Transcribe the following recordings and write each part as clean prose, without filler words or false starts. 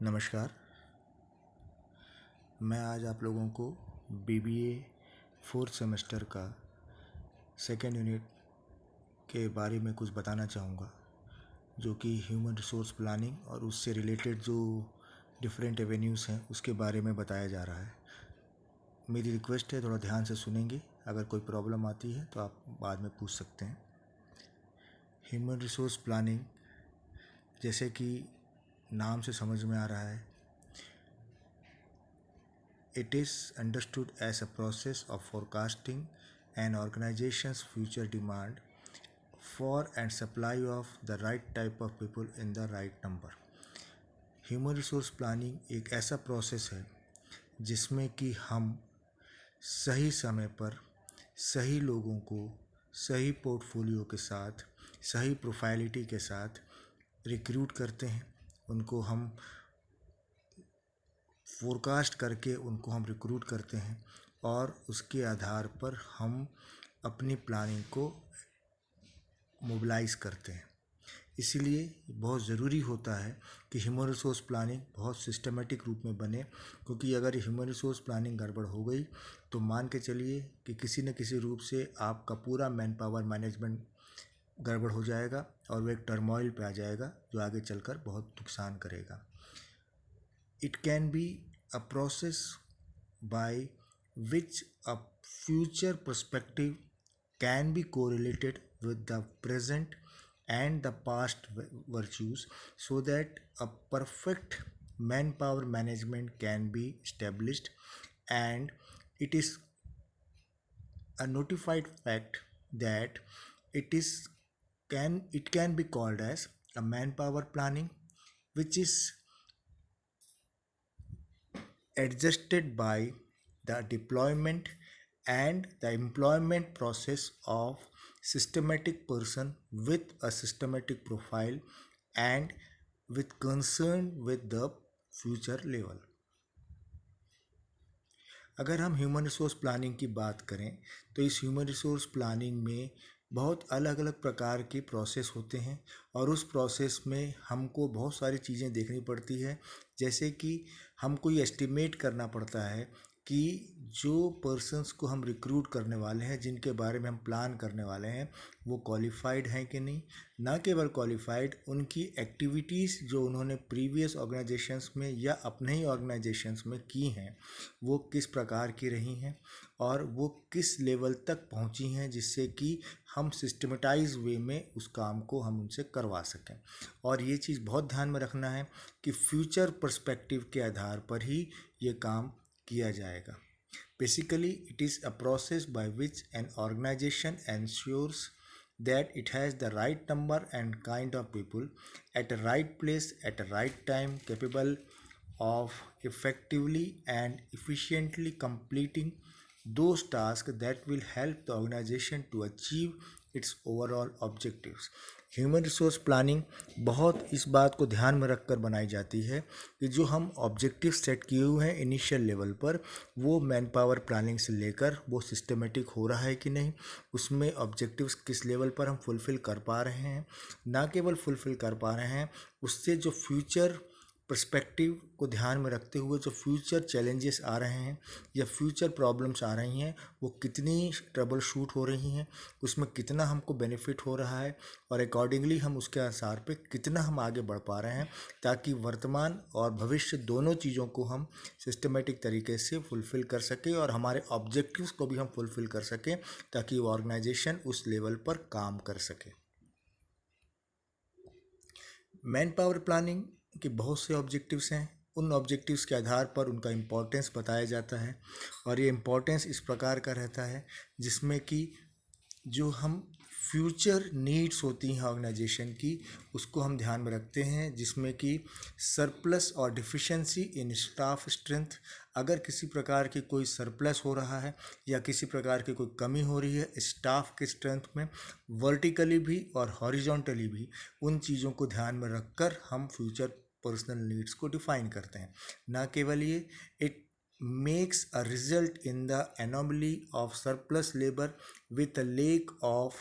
नमस्कार। मैं आज आप लोगों को बीबीए फोर्थ सेमेस्टर का सेकेंड यूनिट के बारे में कुछ बताना चाहूँगा, जो कि ह्यूमन रिसोर्स प्लानिंग और उससे रिलेटेड जो डिफरेंट एवेन्यूज़ हैं उसके बारे में बताया जा रहा है। मेरी रिक्वेस्ट है, थोड़ा ध्यान से सुनेंगे। अगर कोई प्रॉब्लम आती है तो आप बाद में पूछ सकते हैं। ह्यूमन रिसोर्स प्लानिंग, जैसे कि नाम से समझ में आ रहा है, it is understood as a process of forecasting an organization's future demand for and supply of the right type of people in the right number. Human resource planning एक ऐसा प्रोसेस है जिसमें कि हम सही समय पर सही लोगों को सही पोर्टफोलियो के साथ सही प्रोफाइलिटी के साथ रिक्रूट करते हैं। उनको हम फोरकास्ट करके उनको हम रिक्रूट करते हैं और उसके आधार पर हम अपनी प्लानिंग को मोबिलाइज़ करते हैं। इसीलिए बहुत ज़रूरी होता है कि ह्यूमन रिसोर्स प्लानिंग बहुत सिस्टमेटिक रूप में बने, क्योंकि अगर ह्यूमन रिसोर्स प्लानिंग गड़बड़ हो गई तो मान के चलिए कि किसी न किसी रूप से आपका पूरा मैन पावर मैनेजमेंट गड़बड़ हो जाएगा और वो एक टर्मोइल पे आ जाएगा जो आगे चलकर बहुत नुकसान करेगा। It can be a process by which a future perspective can be correlated with the present and the past virtues, so that a perfect manpower management can be established. And it is a notified fact that it can be called as a manpower planning, which is adjusted by the deployment and the employment process of systematic person with a systematic profile and with concern with the future level. अगर हम human resource planning की बात करें तो इस human resource planning में बहुत अलग अलग प्रकार के प्रोसेस होते हैं और उस प्रोसेस में हमको बहुत सारी चीज़ें देखनी पड़ती है। जैसे कि हमको ये एस्टिमेट करना पड़ता है कि जो पर्सन्स को हम रिक्रूट करने वाले हैं, जिनके बारे में हम प्लान करने वाले हैं, वो क्वालिफाइड हैं कि नहीं। ना केवल क्वालिफाइड, उनकी एक्टिविटीज़ जो उन्होंने प्रीवियस ऑर्गेनाइजेशंस में या अपने ही ऑर्गेनाइजेशंस में की हैं वो किस प्रकार की रही हैं और वो किस लेवल तक पहुंची हैं, जिससे कि हम सिस्टमेटाइज वे में उस काम को हम उनसे करवा सकें। और ये चीज़ बहुत ध्यान में रखना है कि फ्यूचर पर्सपेक्टिव के आधार पर ही ये काम किया जाएगा। Basically it is a process by which an organisation ensures that it has the right number and kind of people at a right place at a right time, capable of effectively and efficiently completing those tasks that will help the organization to achieve its overall objectives. Human resource planning बहुत इस बात को ध्यान में रखकर बनाई जाती है कि जो हम ऑब्जेक्टिव सेट किए हुए हैं इनिशियल लेवल पर, वो मैन पावर प्लानिंग से लेकर वो सिस्टमेटिक हो रहा है कि नहीं, उसमें ऑब्जेक्टिव्स किस लेवल पर हम फुलफ़िल कर पा रहे हैं। ना केवल फुलफ़िल कर पा रहे हैं, उससे जो फ्यूचर पर्सपेक्टिव को ध्यान में रखते हुए जो फ्यूचर चैलेंजेस आ रहे हैं या फ्यूचर प्रॉब्लम्स आ रही हैं वो कितनी ट्रबल शूट हो रही हैं, उसमें कितना हमको बेनिफिट हो रहा है और अकॉर्डिंगली हम उसके आधार पे कितना हम आगे बढ़ पा रहे हैं, ताकि वर्तमान और भविष्य दोनों चीज़ों को हम सिस्टमेटिक तरीके से फुलफ़िल कर सकें और हमारे ऑब्जेक्टिव्स को भी हम फुलफ़िल कर सकें, ताकि वो ऑर्गेनाइजेशन उस लेवल पर काम कर सके। मैन पावर प्लानिंग के बहुत से ऑब्जेक्टिव्स हैं। उन ऑब्जेक्टिव्स के आधार पर उनका इम्पोर्टेंस बताया जाता है और ये इम्पोर्टेंस इस प्रकार का रहता है जिसमें कि जो हम फ्यूचर नीड्स होती हैं ऑर्गेनाइजेशन की, उसको हम ध्यान में रखते हैं, जिसमें कि सरप्लस और डिफिशिएंसी इन स्टाफ स्ट्रेंथ। अगर किसी प्रकार की कोई सरप्लस हो रहा है या किसी प्रकार की कोई कमी हो रही है स्टाफ के स्ट्रेंथ में, वर्टिकली भी और हॉरिजॉन्टली भी, उन चीज़ों को ध्यान में रखकर हम फ्यूचर पर्सनल नीड्स को डिफाइन करते हैं। ना केवल ये, it makes a result in the anomaly of surplus labor with a lack of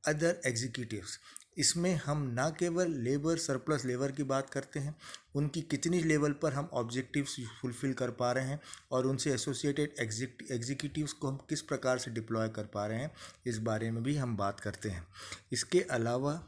other executives. इसमें हम ना केवल लेबर सरप्लस लेबर की बात करते हैं, उनकी कितनी लेवल पर हम ऑब्जेक्टिव्स फुलफ़िल कर पा रहे हैं और उनसे एसोसिएटेड एग्जीक्यूटिव्स को हम किस प्रकार से डिप्लॉय कर पा रहे हैं, इस बारे में भी हम बात करते हैं। इसके अलावा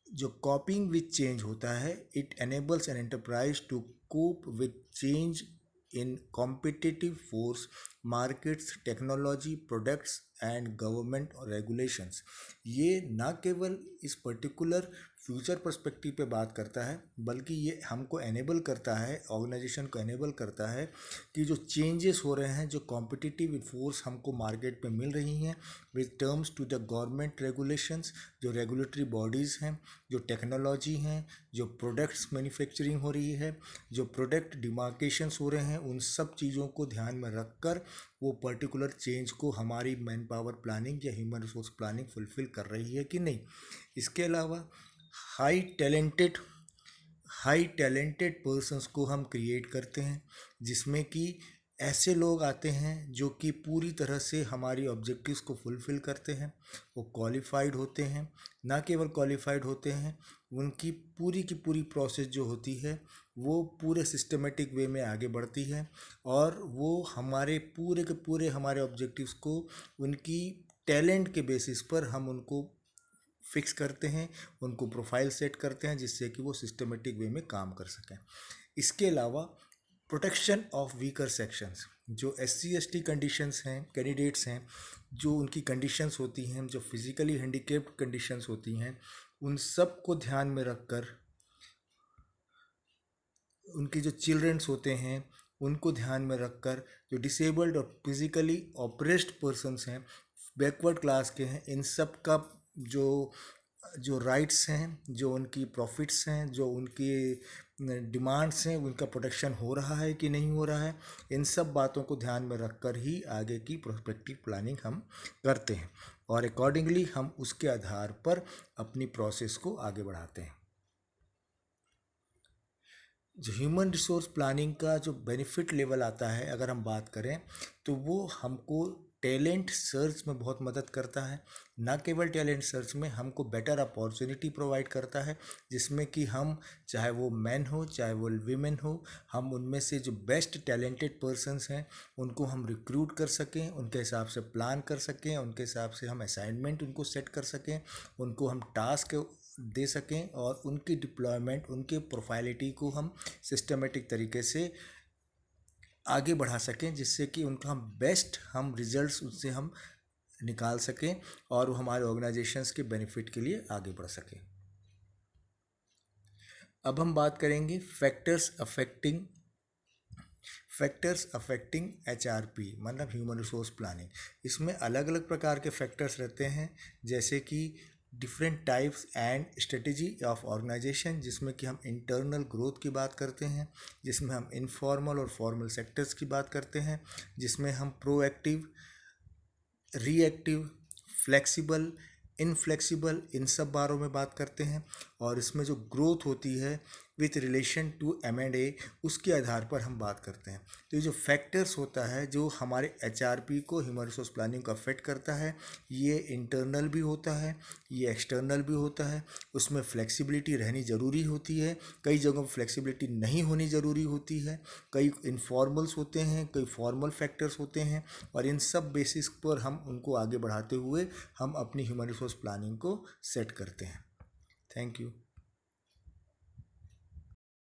जो कॉपिंग विथ चेंज होता है, it enables an enterprise to cope with change in competitive force, markets, technology, products and government और रेगुलेशंस। ये ना केवल इस पर्टिकुलर फ्यूचर पर्सपेक्टिव पे बात करता है, बल्कि ये हमको एनेबल करता है, ऑर्गेनाइजेशन को एनेबल करता है कि जो चेंजेस हो रहे हैं, जो कॉम्पिटिटिव फोर्स हमको मार्केट में मिल रही हैं with terms to the government regulations, जो रेगुलेटरी बॉडीज़ हैं, जो टेक्नोलॉजी हैं, जो प्रोडक्ट्स मैन्युफैक्चरिंग हो रही है, जो प्रोडक्ट डिमार्केशंस हो रहे हैं, उन सब चीज़ों को ध्यान में रखकर वो पर्टिकुलर चेंज को हमारी मैन पावर प्लानिंग या ह्यूमन रिसोर्स प्लानिंग फुलफ़िल कर रही है कि नहीं। इसके अलावा high talented high talented persons को हम क्रिएट करते हैं, जिसमें कि ऐसे लोग आते हैं जो कि पूरी तरह से हमारी ऑब्जेक्टिव्स को फुलफ़िल करते हैं। वो क्वालिफाइड होते हैं, ना केवल क्वालिफाइड होते हैं, उनकी पूरी की पूरी प्रोसेस जो होती है वो पूरे सिस्टमेटिक वे में आगे बढ़ती है और वो हमारे पूरे के पूरे हमारे ऑब्जेक्टिव्स को उनकी टैलेंट के बेसिस पर हम उनको फिक्स करते हैं, उनको प्रोफाइल सेट करते हैं, जिससे कि वो सिस्टमेटिक वे में काम कर सकें। इसके अलावा प्रोटेक्शन ऑफ वीकर सेक्शंस, जो SC ST कंडीशंस हैं, कैंडिडेट्स हैं, जो उनकी कंडीशंस होती हैं, जो फिज़िकली हैंडीकेप्ड कंडीशंस होती हैं, उन सब को ध्यान में रखकर, उनके जो चिल्ड्रंस होते हैं उनको ध्यान में रखकर, जो डिसेबल्ड और फिज़िकली ऑप्रेस्ड पर्सन्स हैं, बैकवर्ड क्लास के हैं, इन सब का जो जो राइट्स हैं, जो उनकी प्रॉफिट्स हैं, जो उनकी डिमांड्स हैं, उनका प्रोटेक्शन हो रहा है कि नहीं हो रहा है, इन सब बातों को ध्यान में रखकर ही आगे की प्रोस्पेक्टिव प्लानिंग हम करते हैं और अकॉर्डिंगली हम उसके आधार पर अपनी प्रोसेस को आगे बढ़ाते हैं। जो ह्यूमन रिसोर्स प्लानिंग का जो बेनिफिट लेवल आता है, अगर हम बात करें, तो वो हमको टैलेंट सर्च में बहुत मदद करता है। ना केवल टैलेंट सर्च में, हमको बेटर अपॉर्चुनिटी प्रोवाइड करता है, जिसमें कि हम, चाहे वो मैन हो चाहे वो वीमेन हो, हम उनमें से जो बेस्ट टैलेंटेड पर्सन्स हैं उनको हम रिक्रूट कर सकें, उनके हिसाब से प्लान कर सकें, उनके हिसाब से हम असाइनमेंट उनको सेट कर सकें, उनको हम टास्क दे सकें और उनकी डिप्लॉयमेंट, उनके प्रोफाइलिटी को हम सिस्टमेटिक तरीके से आगे बढ़ा सकें, जिससे कि उनका हम बेस्ट हम रिजल्ट्स उससे हम निकाल सकें और वो हमारे ऑर्गेनाइजेशंस के बेनिफिट के लिए आगे बढ़ सकें। अब हम बात करेंगे फैक्टर्स अफेक्टिंग HRP, मतलब ह्यूमन रिसोर्स प्लानिंग। इसमें अलग अलग प्रकार के फैक्टर्स रहते हैं, जैसे कि different types and strategy of organisation, जिसमें कि हम इंटरनल ग्रोथ की बात करते हैं, जिसमें हम इनफॉर्मल और फॉर्मल सेक्टर्स की बात करते हैं, जिसमें हम प्रोएक्टिव, रिएक्टिव, फ्लेक्सिबल, इनफ्लेक्सिबल, इन सब बारों में बात करते हैं। और इसमें जो ग्रोथ होती है विथ रिलेशन टू M&A, उसके आधार पर हम बात करते हैं। तो ये जो फैक्टर्स होता है जो हमारे HRP को, ह्यूमन रिसोर्स प्लानिंग को अफेक्ट करता है, ये इंटरनल भी होता है, ये एक्सटर्नल भी होता है। उसमें फ्लेक्सिबिलिटी रहनी ज़रूरी होती है, कई जगहों पर फ्लेक्सिबिलिटी नहीं होनी ज़रूरी होती है, कई इनफॉर्मल्स होते हैं, कई फॉर्मल फैक्टर्स होते हैं, और इन सब बेसिस पर हम उनको आगे बढ़ाते हुए हम अपनी ह्यूमन रिसोर्स प्लानिंग को सेट करते हैं। Thank you.